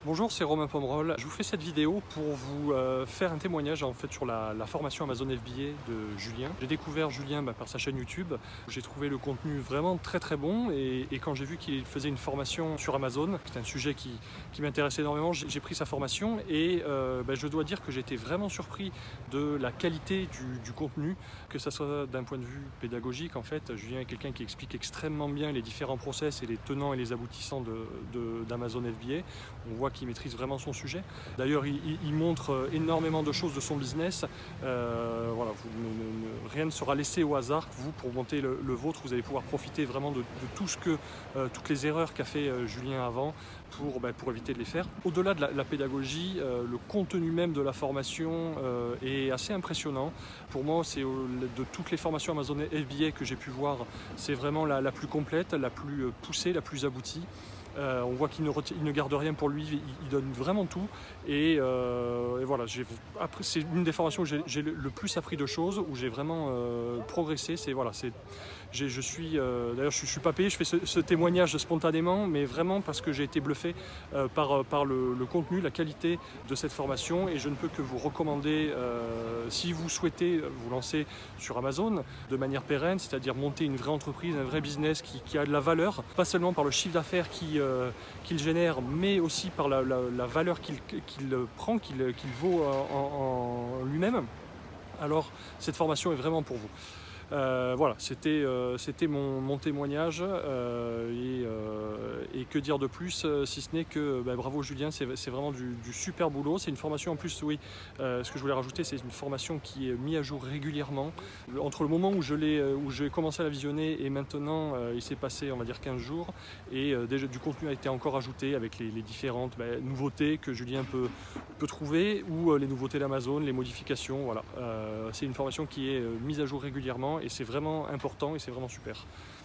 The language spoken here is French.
Bonjour, c'est Romain Pomerol. Je vous fais cette vidéo pour vous faire un témoignage sur la formation Amazon FBA de Julien. J'ai découvert Julien par sa chaîne YouTube. J'ai trouvé le contenu vraiment très bon et quand j'ai vu qu'il faisait une formation sur Amazon, c'est un sujet qui m'intéressait énormément, j'ai pris sa formation et je dois dire que j'ai été vraiment surpris de la qualité du contenu, que ce soit d'un point de vue pédagogique. En fait, Julien est quelqu'un qui explique extrêmement bien les différents process et les tenants et les aboutissants d'Amazon FBA. On voit qu'il maîtrise vraiment son sujet. D'ailleurs, il montre énormément de choses de son business. Voilà, rien ne sera laissé au hasard. Vous, pour monter le vôtre, vous allez pouvoir profiter vraiment de tout toutes les erreurs qu'a fait Julien avant pour éviter de les faire. Au-delà de la pédagogie, le contenu même de la formation est assez impressionnant. Pour moi, c'est de toutes les formations Amazon FBA que j'ai pu voir, c'est vraiment la plus complète, la plus poussée, la plus aboutie. On voit qu'il ne garde rien pour lui, il donne vraiment tout et voilà, c'est une des formations où j'ai le plus appris de choses, où j'ai vraiment progressé. D'ailleurs je suis pas payé, je fais ce témoignage spontanément, mais vraiment parce que j'ai été bluffé par le contenu, la qualité de cette formation, et je ne peux que vous recommander, si vous souhaitez vous lancer sur Amazon de manière pérenne, c'est-à-dire monter une vraie entreprise, un vrai business qui a de la valeur, pas seulement par le chiffre d'affaires qu'il génère, mais aussi par la valeur qu'il prend, qu'il vaut en lui-même, alors cette formation est vraiment pour vous. Voilà, c'était mon témoignage et que dire de plus, si ce n'est que bravo Julien, c'est vraiment du super boulot. C'est une formation en plus, oui, ce que je voulais rajouter, c'est une formation qui est mise à jour régulièrement. Entre le moment où j'ai commencé à la visionner et maintenant, il s'est passé, on va dire, 15 jours, et déjà du contenu a été encore ajouté avec les différentes nouveautés que Julien peut trouver, ou les nouveautés d'Amazon, les modifications. Voilà, c'est une formation qui est mise à jour régulièrement et c'est vraiment important et c'est vraiment super.